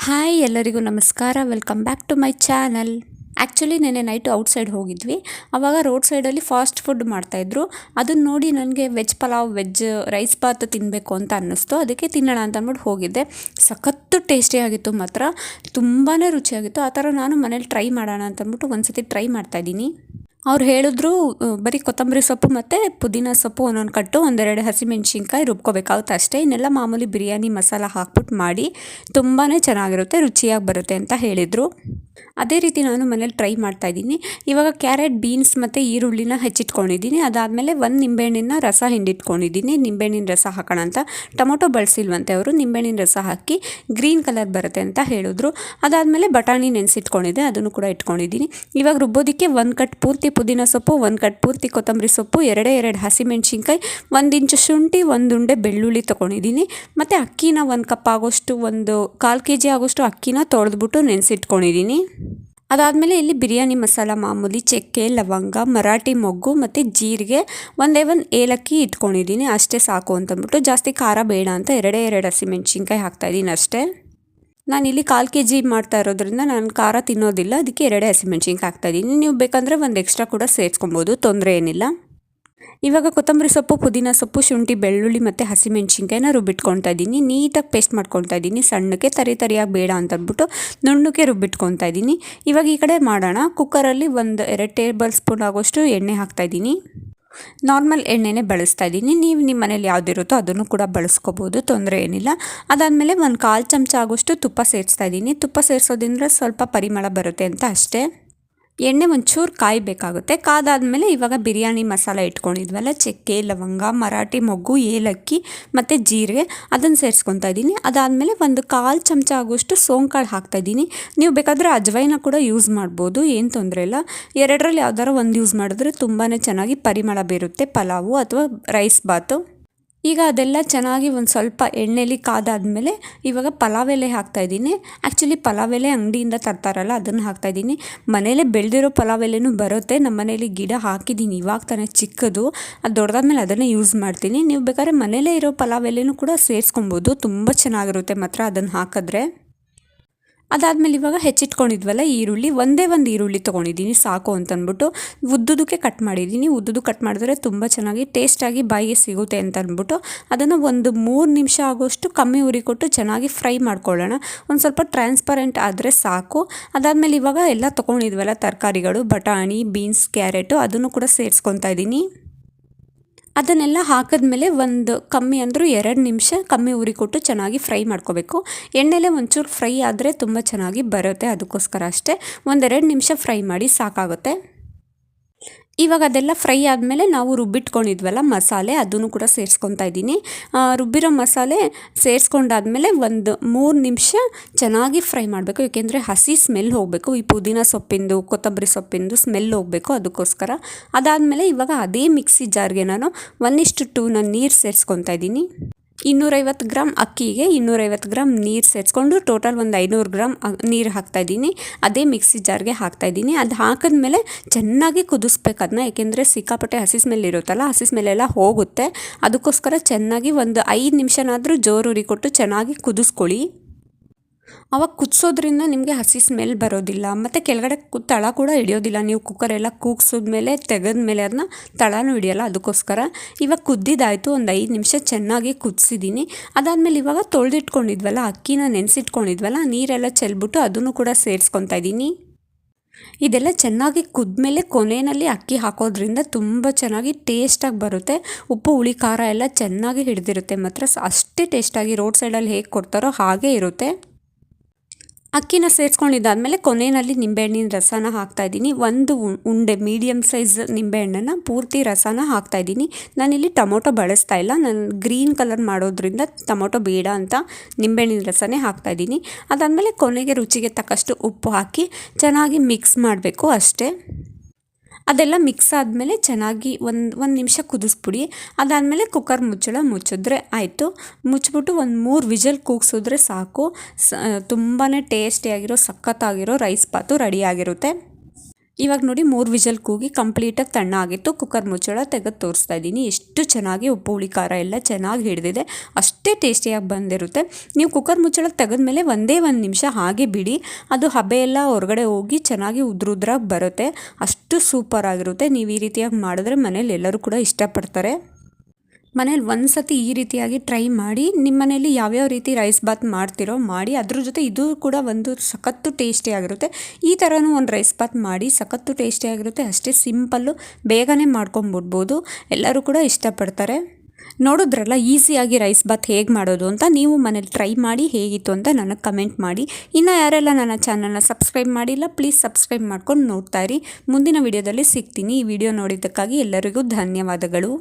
Hi ಎಲ್ಲರಿಗೂ ನಮಸ್ಕಾರ. Welcome back to my channel. Actually ನೆನ್ನೆ ನೈಟು ಔಟ್ಸೈಡ್ ಹೋಗಿದ್ವಿ. ಆವಾಗ ರೋಡ್ ಸೈಡಲ್ಲಿ ಫಾಸ್ಟ್ ಫುಡ್ ಮಾಡ್ತಾಯಿದ್ರು. ಅದನ್ನು ನೋಡಿ ನನಗೆ veg pulao, veg rice bath ತಿನ್ನಬೇಕು ಅಂತ ಅನ್ನಿಸ್ತು. ಅದಕ್ಕೆ ತಿನ್ನೋಣ ಅಂತ ಅಂದ್ಬಿಟ್ಟು ಹೋಗಿದ್ದೆ. ಸಖತ್ತು ಟೇಸ್ಟಿಯಾಗಿತ್ತು, ಮಾತ್ರ ತುಂಬಾ ರುಚಿಯಾಗಿತ್ತು. ಆ ಥರ ನಾನು ಮನೇಲಿ ಟ್ರೈ ಮಾಡೋಣ ಅಂತ ಅಂದ್ಬಿಟ್ಟು ಒಂದು ಸತಿ ಟ್ರೈ ಮಾಡ್ತಾಯಿದ್ದೀನಿ. ಅವ್ರು ಹೇಳಿದ್ರು ಬರೀ ಕೊತ್ತಂಬರಿ ಸೊಪ್ಪು ಮತ್ತು ಪುದೀನ ಸೊಪ್ಪು ಒಂದೊಂದು ಕಟ್ಟು, ಒಂದೆರಡು ಹಸಿಮೆಣ್ಸಿನ್ಕಾಯಿ ರುಬ್ಕೋಬೇಕಾಗುತ್ತೆ ಅಷ್ಟೇ. ಇನ್ನೆಲ್ಲ ಮಾಮೂಲಿ ಬಿರಿಯಾನಿ ಮಸಾಲ ಹಾಕ್ಬಿಟ್ಟು ಮಾಡಿ ತುಂಬಾ ಚೆನ್ನಾಗಿರುತ್ತೆ, ರುಚಿಯಾಗಿ ಬರುತ್ತೆ ಅಂತ ಹೇಳಿದರು. ಅದೇ ರೀತಿ ನಾನು ಮನೇಲಿ ಟ್ರೈ ಮಾಡ್ತಾಯಿದ್ದೀನಿ. ಇವಾಗ ಕ್ಯಾರೆಟ್, ಬೀನ್ಸ್ ಮತ್ತು ಈರುಳ್ಳಿನ ಹೆಚ್ಚಿಟ್ಕೊಂಡಿದ್ದೀನಿ. ಅದಾದಮೇಲೆ ಒಂದು ನಿಂಬೆಹಣ್ಣಿನ ರಸ ಹಿಂಡಿಟ್ಕೊಂಡಿದ್ದೀನಿ. ನಿಂಬೆಹಣ್ಣಿನ ರಸ ಹಾಕೋಣ ಅಂತ. ಟೊಮೊಟೊ ಬಳಸಿಲ್ವಂತೆ ಅವರು. ನಿಂಬೆಹಣ್ಣಿನ ರಸ ಹಾಕಿ ಗ್ರೀನ್ ಕಲರ್ ಬರುತ್ತೆ ಅಂತ ಹೇಳಿದ್ರು. ಅದಾದಮೇಲೆ ಬಟಾಣಿ ನೆನೆಸಿಟ್ಕೊಂಡಿದ್ದೆ, ಅದನ್ನು ಕೂಡ ಇಟ್ಕೊಂಡಿದ್ದೀನಿ. ಇವಾಗ ರುಬ್ಬೋದಕ್ಕೆ ಒಂದು ಕಟ್ ಪೂರ್ತಿ ಪುದೀನ ಸೊಪ್ಪು, ಒಂದು ಕಟ್ ಪೂರ್ತಿ ಕೊತ್ತಂಬರಿ ಸೊಪ್ಪು, ಎರಡೇ ಹಸಿಮೆಣ್ಸಿನ್ಕಾಯಿ, 1 ಇಂಚು ಶುಂಠಿ, 1 ಉಂಡೆ ಬೆಳ್ಳುಳ್ಳಿ ತೊಗೊಂಡಿದ್ದೀನಿ. ಮತ್ತು ಅಕ್ಕಿನ 1 ಕಪ್ ಆಗೋಷ್ಟು, 1/4 kg ಆಗೋಷ್ಟು ಅಕ್ಕಿನ ತೊಳೆದ್ಬಿಟ್ಟು ನೆನೆಸಿಟ್ಕೊಂಡಿದ್ದೀನಿ. ಅದಾದಮೇಲೆ ಇಲ್ಲಿ ಬಿರಿಯಾನಿ ಮಸಾಲ ಮಾಮೂಲಿ ಚಕ್ಕೆ, ಲವಂಗ, ಮರಾಠಿ ಮೊಗ್ಗು ಮತ್ತು ಜೀರಿಗೆ, ಒಂದೇ ಒಂದು ಏಲಕ್ಕಿ ಇಟ್ಕೊಂಡಿದ್ದೀನಿ. ಅಷ್ಟೇ ಸಾಕು ಅಂತಂದ್ಬಿಟ್ಟು, ಜಾಸ್ತಿ ಖಾರ ಬೇಡ ಅಂತ ಎರಡೇ ಹಸಿಮೆಣ್ಸಿನ್ಕಾಯಿ ಹಾಕ್ತಾಯಿದ್ದೀನಿ ಅಷ್ಟೇ. ನಾನಿಲ್ಲಿ 1/4 kg ಮಾಡ್ತಾ ಇರೋದ್ರಿಂದ ನಾನು ಖಾರ ತಿನ್ನೋದಿಲ್ಲ, ಅದಕ್ಕೆ 2 ಹಸಿಮೆಣ್ಸಿನ್ಕಾಯಿ ಹಾಕ್ತಾಯಿದ್ದೀನಿ. ನೀವು ಬೇಕಂದರೆ ಒಂದು ಎಕ್ಸ್ಟ್ರಾ ಕೂಡ ಸೇರಿಸ್ಕೊಬೋದು, ತೊಂದರೆ ಏನಿಲ್ಲ. ಇವಾಗ ಕೊತ್ತಂಬರಿ ಸೊಪ್ಪು, ಪುದೀನ ಸೊಪ್ಪು, ಶುಂಠಿ, ಬೆಳ್ಳುಳ್ಳಿ ಮತ್ತು ಹಸಿಮೆಣ್ಸಿನ್ಕಾಯಿನ ರುಬ್ಬಿಟ್ಕೊತಾ ಇದ್ದೀನಿ. ನೀಟಾಗಿ ಪೇಸ್ಟ್ ಮಾಡ್ಕೊತಾ ಇದ್ದೀನಿ. ಸಣ್ಣಕ್ಕೆ ತರಿಯಾಗಿ ಬೇಡ ಅಂತಂದ್ಬಿಟ್ಟು ನುಣ್ಣಕ್ಕೆ ರುಬ್ಬಿಟ್ಕೊತಾ ಇದ್ದೀನಿ. ಇವಾಗ ಈ ಕಡೆ ಮಾಡೋಣ. ಕುಕ್ಕರಲ್ಲಿ 1-2 ಟೇಬಲ್ ಸ್ಪೂನ್ ಆಗೋಷ್ಟು ಎಣ್ಣೆ ಹಾಕ್ತಾಯಿದ್ದೀನಿ. ನಾರ್ಮಲ್ ಎಣ್ಣೆನೇ ಬಳಸ್ತಾ ಇದ್ದೀನಿ. ನೀವು ನಿಮ್ಮ ಮನೇಲಿ ಯಾವುದಿರುತ್ತೋ ಅದನ್ನು ಕೂಡ ಬಳಸ್ಕೋಬೋದು, ತೊಂದರೆ ಏನಿಲ್ಲ. ಅದಾದಮೇಲೆ 1/4 ಚಮಚ ಆಗೋಷ್ಟು ತುಪ್ಪ ಸೇರಿಸ್ತಾ ಇದ್ದೀನಿ. ತುಪ್ಪ ಸೇರಿಸೋದ್ರಿಂದ ಸ್ವಲ್ಪ ಪರಿಮಳ ಬರುತ್ತೆ ಅಂತ ಅಷ್ಟೇ. ಎಣ್ಣೆ ಒಂಚೂರು ಕಾಯಬೇಕಾಗುತ್ತೆ. ಕಾದಾದಮೇಲೆ ಇವಾಗ ಬಿರಿಯಾನಿ ಮಸಾಲ ಇಟ್ಕೊಂಡಿದ್ವಲ್ಲ, ಚಕ್ಕೆ, ಲವಂಗ, ಮರಾಠಿ ಮೊಗ್ಗು, ಏಲಕ್ಕಿ ಮತ್ತು ಜೀರಿಗೆ, ಅದನ್ನು ಸೇರಿಸ್ಕೊತಾ ಇದ್ದೀನಿ. ಅದಾದಮೇಲೆ 1/4 ಚಮಚ ಆಗೋಷ್ಟು ಸೋಂಕಾಳು ಹಾಕ್ತಾಯಿದ್ದೀನಿ. ನೀವು ಬೇಕಾದರೆ ಅಜ್ವೈನ ಕೂಡ ಯೂಸ್ ಮಾಡ್ಬೋದು, ಏನು ತೊಂದರೆ ಇಲ್ಲ. ಎರಡರಲ್ಲಿ ಯಾವ್ದಾರು ಒಂದು ಯೂಸ್ ಮಾಡಿದ್ರೆ ತುಂಬಾ ಚೆನ್ನಾಗಿ ಪರಿಮಳ ಬೀರುತ್ತೆ ಪಲಾವು ಅಥವಾ ರೈಸ್ ಬಾತು. ಈಗ ಅದೆಲ್ಲ ಚೆನ್ನಾಗಿ ಒಂದು ಸ್ವಲ್ಪ ಎಣ್ಣೆಲಿ ಕಾದಾದಮೇಲೆ ಇವಾಗ ಪಲಾವ್ ಎಲೆ ಹಾಕ್ತಾಯಿದ್ದೀನಿ. ಆ್ಯಕ್ಚುಲಿ ಪಲಾವ್ ಎಲೆ ಅಂಗಡಿಯಿಂದ ತರ್ತಾರಲ್ಲ, ಅದನ್ನು ಹಾಕ್ತಾಯಿದ್ದೀನಿ. ಮನೇಲೇ ಬೆಳೆದಿರೋ ಪಲಾವ್ ಎಲೆನೂ ಬರುತ್ತೆ. ನಮ್ಮ ಮನೇಲಿ ಗಿಡ ಹಾಕಿದ್ದೀನಿ, ಇವಾಗ ತಾನೇ ಚಿಕ್ಕದು. ಅದು ದೊಡ್ಡದಾದ್ಮೇಲೆ ಅದನ್ನೇ ಯೂಸ್ ಮಾಡ್ತೀನಿ. ನೀವು ಬೇಕಾದ್ರೆ ಮನೇಲೇ ಇರೋ ಪಲಾವ್ ಎಲೆನೂ ಕೂಡ ಸೇರಿಸ್ಕೊಬೋದು, ತುಂಬ ಚೆನ್ನಾಗಿರುತ್ತೆ ಮಾತ್ರ ಅದನ್ನು ಹಾಕಿದ್ರೆ. ಅದಾದಮೇಲೆ ಇವಾಗ ಹೆಚ್ಚಿಟ್ಕೊಂಡಿದ್ವಲ್ಲ ಈರುಳ್ಳಿ, ಒಂದೇ ಒಂದು ಈರುಳ್ಳಿ ತೊಗೊಂಡಿದ್ದೀನಿ ಸಾಕು ಅಂತಂದ್ಬಿಟ್ಟು ಉದ್ದುದಕ್ಕೆ ಕಟ್ ಮಾಡಿದ್ದೀನಿ. ಉದ್ದುದು ಕಟ್ ಮಾಡಿದ್ರೆ ತುಂಬ ಚೆನ್ನಾಗಿ ಟೇಸ್ಟಾಗಿ ಬಾಯಿಗೆ ಸಿಗುತ್ತೆ ಅಂತ ಅಂದ್ಬಿಟ್ಟು ಅದನ್ನು ಒಂದು 3 ನಿಮಿಷ ಆಗೋಷ್ಟು ಕಮ್ಮಿ ಉರಿ ಕೊಟ್ಟು ಚೆನ್ನಾಗಿ ಫ್ರೈ ಮಾಡ್ಕೊಳ್ಳೋಣ. ಒಂದು ಸ್ವಲ್ಪ ಟ್ರಾನ್ಸ್ಪರೆಂಟ್ ಆದರೆ ಸಾಕು. ಅದಾದಮೇಲೆ ಇವಾಗ ಎಲ್ಲ ತೊಗೊಂಡಿದ್ವಲ್ಲ ತರಕಾರಿಗಳು, ಬಟಾಣಿ, ಬೀನ್ಸ್, ಕ್ಯಾರೆಟು, ಅದನ್ನು ಕೂಡ ಸೇರಿಸ್ಕೊತಾ ಇದ್ದೀನಿ. ಅದನ್ನೆಲ್ಲ ಹಾಕಿದ್ಮೇಲೆ ಒಂದು ಕಮ್ಮಿ ಅಂದರೂ 2 ನಿಮಿಷ ಕಮ್ಮಿ ಉರಿ ಕೊಟ್ಟು ಚೆನ್ನಾಗಿ ಫ್ರೈ ಮಾಡ್ಕೋಬೇಕು. ಎಣ್ಣೆಲೆ ಒಂಚೂರು ಫ್ರೈ ಆದರೆ ತುಂಬ ಚೆನ್ನಾಗಿ ಬರುತ್ತೆ, ಅದಕ್ಕೋಸ್ಕರ ಅಷ್ಟೇ. 1-2 ನಿಮಿಷ ಫ್ರೈ ಮಾಡಿ ಸಾಕಾಗುತ್ತೆ. ಇವಾಗ ಅದೆಲ್ಲ ಫ್ರೈ ಆದಮೇಲೆ ನಾವು ರುಬ್ಬಿಟ್ಕೊಂಡಿದ್ವಲ್ಲ ಮಸಾಲೆ, ಅದನ್ನು ಕೂಡ ಸೇರಿಸ್ಕೊತಾ ಇದ್ದೀನಿ. ರುಬ್ಬಿರೋ ಮಸಾಲೆ ಸೇರಿಸ್ಕೊಂಡಾದ್ಮೇಲೆ ಒಂದು 3 ನಿಮಿಷ ಚೆನ್ನಾಗಿ ಫ್ರೈ ಮಾಡಬೇಕು, ಏಕೆಂದರೆ ಹಸಿ ಸ್ಮೆಲ್ ಹೋಗಬೇಕು. ಈ ಪುದೀನ ಸೊಪ್ಪಿಂದು, ಕೊತ್ತಂಬರಿ ಸೊಪ್ಪಿಂದು ಸ್ಮೆಲ್ ಹೋಗಬೇಕು, ಅದಕ್ಕೋಸ್ಕರ. ಅದಾದಮೇಲೆ ಇವಾಗ ಅದೇ ಮಿಕ್ಸಿ ಜಾರ್ಗೆ ನಾನು 1:2 ನೀರು ಸೇರಿಸ್ಕೊತಾ ಇದ್ದೀನಿ. 250 ಗ್ರಾಮ್ ಅಕ್ಕಿಗೆ 250 ಗ್ರಾಮ್ ನೀರು ಸೇರಿಸ್ಕೊಂಡು ಟೋಟಲ್ ಒಂದು 500 ಗ್ರಾಮ್ ನೀರು ಹಾಕ್ತಾಯಿದ್ದೀನಿ. ಅದೇ ಮಿಕ್ಸಿ ಜಾರ್ಗೆ ಹಾಕ್ತಾಯಿದ್ದೀನಿ. ಅದು ಹಾಕಿದ್ಮೇಲೆ ಚೆನ್ನಾಗಿ ಕುದಿಸ್ಬೇಕು ಅದನ್ನ, ಏಕೆಂದರೆ ಸಿಕ್ಕಾಪಟ್ಟೆ ಹಸಿ ಸ್ಮೆಲ್ ಇರುತ್ತಲ್ಲ, ಹಸಿ ಸ್ಮೆಲ್ಲೆಲ್ಲ ಹೋಗುತ್ತೆ. ಅದಕ್ಕೋಸ್ಕರ ಚೆನ್ನಾಗಿ ಒಂದು 5 ನಿಮಿಷನಾದರೂ ಜೋರುರಿ ಕೊಟ್ಟು ಚೆನ್ನಾಗಿ ಕುದಿಸ್ಕೊಳ್ಳಿ. ಆವಾಗ ಕುದಿಸೋದ್ರಿಂದ ನಿಮಗೆ ಹಸಿ ಸ್ಮೆಲ್ ಬರೋದಿಲ್ಲ, ಮತ್ತು ಕೆಳಗಡೆ ತಳ ಕೂಡ ಹಿಡಿಯೋದಿಲ್ಲ. ನೀವು ಕುಕ್ಕರೆಲ್ಲ ಕೂಗ್ಸಿದ್ಮೇಲೆ ತೆಗೆದ್ಮೇಲೆ ಅದನ್ನ ತಳನೂ ಹಿಡಿಯೋಲ್ಲ, ಅದಕ್ಕೋಸ್ಕರ. ಇವಾಗ ಕುದ್ದಿದ್ದಾಯಿತು, ಒಂದು 5 ನಿಮಿಷ ಚೆನ್ನಾಗಿ ಕುದಿಸಿದ್ದೀನಿ. ಅದಾದಮೇಲೆ ಇವಾಗ ತೊಳೆದಿಟ್ಕೊಂಡಿದ್ವಲ್ಲ ಅಕ್ಕಿನ ನೆನೆಸಿಟ್ಕೊಂಡಿದ್ವಲ್ಲ, ನೀರೆಲ್ಲ ಚೆಲ್ಬಿಟ್ಟು ಅದನ್ನು ಕೂಡ ಸೇರಿಸ್ಕೊತಾ ಇದ್ದೀನಿ. ಇದೆಲ್ಲ ಚೆನ್ನಾಗಿ ಕುದ್ಮೇಲೆ ಕೊನೆಯಲ್ಲಿ ಅಕ್ಕಿ ಹಾಕೋದ್ರಿಂದ ತುಂಬ ಚೆನ್ನಾಗಿ ಟೇಸ್ಟಾಗಿ ಬರುತ್ತೆ. ಉಪ್ಪು, ಹುಳಿ, ಖಾರ ಎಲ್ಲ ಚೆನ್ನಾಗಿ ಹಿಡಿದಿರುತ್ತೆ ಮಾತ್ರ, ಅಷ್ಟೇ ಟೇಸ್ಟಾಗಿ ರೋಡ್ ಸೈಡಲ್ಲಿ ಹೇಗೆ ಕೊಡ್ತಾರೋ ಹಾಗೇ ಇರುತ್ತೆ. ಅಕ್ಕಿನ ಸೇರಿಸ್ಕೊಂಡಿದ್ದಾದಮೇಲೆ ಕೊನೆಯಲ್ಲಿ ನಿಂಬೆಹಣ್ಣಿನ ರಸನ ಹಾಕ್ತಾಯಿದ್ದೀನಿ. ಒಂದು ಉಂಡೆ ಮೀಡಿಯಮ್ ಸೈಜ್ ನಿಂಬೆಹಣ್ಣನ್ನು ಪೂರ್ತಿ ರಸನ ಹಾಕ್ತಾಯಿದ್ದೀನಿ. ನಾನಿಲ್ಲಿ ಟೊಮೊಟೊ ಬಳಸ್ತಾ ಇಲ್ಲ, ನಾನು ಗ್ರೀನ್ ಕಲರ್ ಮಾಡೋದ್ರಿಂದ ಟೊಮೊಟೊ ಬೇಡ ಅಂತ ನಿಂಬೆಹಣ್ಣಿನ ರಸನೇ ಹಾಕ್ತಾಯಿದ್ದೀನಿ. ಅದಾದಮೇಲೆ ಕೊನೆಗೆ ರುಚಿಗೆ ತಕ್ಕಷ್ಟು ಉಪ್ಪು ಹಾಕಿ ಚೆನ್ನಾಗಿ ಮಿಕ್ಸ್ ಮಾಡಬೇಕು ಅಷ್ಟೇ. ಅದೆಲ್ಲ ಮಿಕ್ಸ್ ಆದಮೇಲೆ ಚೆನ್ನಾಗಿ ಒಂದು ನಿಮಿಷ ಕುದಿಸ್ಬಿಡಿ. ಅದಾದಮೇಲೆ ಕುಕ್ಕರ್ ಮುಚ್ಚಿದ್ರೆ ಆಯಿತು. ಮುಚ್ಚಿಬಿಟ್ಟು ಒಂದು 3 ವಿಜಲ್ ಕೂಗಿಸಿದ್ರೆ ಸಾಕು. ತುಂಬಾ ಟೇಸ್ಟಿಯಾಗಿರೋ ಸಖತ್ತಾಗಿರೋ ರೈಸ್ ಬಾತು ರೆಡಿಯಾಗಿರುತ್ತೆ. ಇವಾಗ ನೋಡಿ 3 ವಿಷಲ್ ಕೂಗಿ ಕಂಪ್ಲೀಟಾಗಿ ತಣ್ಣಾಗಿತ್ತು. ಕುಕ್ಕರ್ ಮುಚ್ಚಳ ತೆಗೆದು ತೋರಿಸ್ತಾ ಇದ್ದೀನಿ. ಎಷ್ಟು ಚೆನ್ನಾಗಿ ಉಪ್ಪು ಹುಳಿ ಖಾರ ಎಲ್ಲ ಚೆನ್ನಾಗಿ ಹಿಡಿದಿದೆ, ಅಷ್ಟೇ ಟೇಸ್ಟಿಯಾಗಿ ಬಂದಿರುತ್ತೆ. ನೀವು ಕುಕ್ಕರ್ ಮುಚ್ಚಳ ತೆಗೆದ್ಮೇಲೆ ಒಂದೇ ಒಂದು ನಿಮಿಷ ಹಾಗೆ ಬಿಡಿ, ಅದು ಹಬೆ ಎಲ್ಲ ಹೊರಗಡೆ ಹೋಗಿ ಚೆನ್ನಾಗಿ ಉದ್ರುದ್ರಾಗಿ ಬರುತ್ತೆ. ಅಷ್ಟು ಸೂಪರ್ ಆಗಿರುತ್ತೆ. ನೀವು ಈ ರೀತಿಯಾಗಿ ಮಾಡಿದ್ರೆ ಮನೇಲಿ ಎಲ್ಲರೂ ಕೂಡ ಇಷ್ಟಪಡ್ತಾರೆ. ಮನೇಲಿ ಒಂದು ಸತಿ ಈ ರೀತಿಯಾಗಿ ಟ್ರೈ ಮಾಡಿ. ನಿಮ್ಮ ಮನೇಲಿ ಯಾವ್ಯಾವ ರೀತಿ ರೈಸ್ ಬಾತ್ ಮಾಡ್ತಿರೋ ಮಾಡಿ. ಅದ್ರ ಜೊತೆ ಇದು ಕೂಡ ಒಂದು ಸಖತ್ತು ಟೇಸ್ಟಿಯಾಗಿರುತ್ತೆ. ಈ ಥರನೂ ಒಂದು ರೈಸ್ ಬಾತ್ ಮಾಡಿ, ಸಖತ್ತು ಟೇಸ್ಟಿಯಾಗಿರುತ್ತೆ. ಅಷ್ಟೇ ಸಿಂಪಲ್ಲು, ಬೇಗನೆ ಮಾಡ್ಕೊಂಬಿಡ್ಬೋದು. ಎಲ್ಲರೂ ಕೂಡ ಇಷ್ಟಪಡ್ತಾರೆ. ನೋಡಿದ್ರಲ್ಲ ಈಸಿಯಾಗಿ ರೈಸ್ ಬಾತ್ ಹೇಗೆ ಮಾಡೋದು ಅಂತ. ನೀವು ಮನೇಲಿ ಟ್ರೈ ಮಾಡಿ ಹೇಗಿತ್ತು ಅಂತ ನನಗೆ ಕಮೆಂಟ್ ಮಾಡಿ. ಇನ್ನು ಯಾರೆಲ್ಲ ನನ್ನ ಚಾನಲ್ನ ಸಬ್ಸ್ಕ್ರೈಬ್ ಮಾಡಿಲ್ಲ, ಪ್ಲೀಸ್ ಸಬ್ಸ್ಕ್ರೈಬ್ ಮಾಡ್ಕೊಂಡು ನೋಡ್ತಾ ಇರಿ. ಮುಂದಿನ ವಿಡಿಯೋದಲ್ಲಿ ಸಿಗ್ತೀನಿ. ಈ ವಿಡಿಯೋ ನೋಡಿದ್ದಕ್ಕಾಗಿ ಎಲ್ಲರಿಗೂ ಧನ್ಯವಾದಗಳು.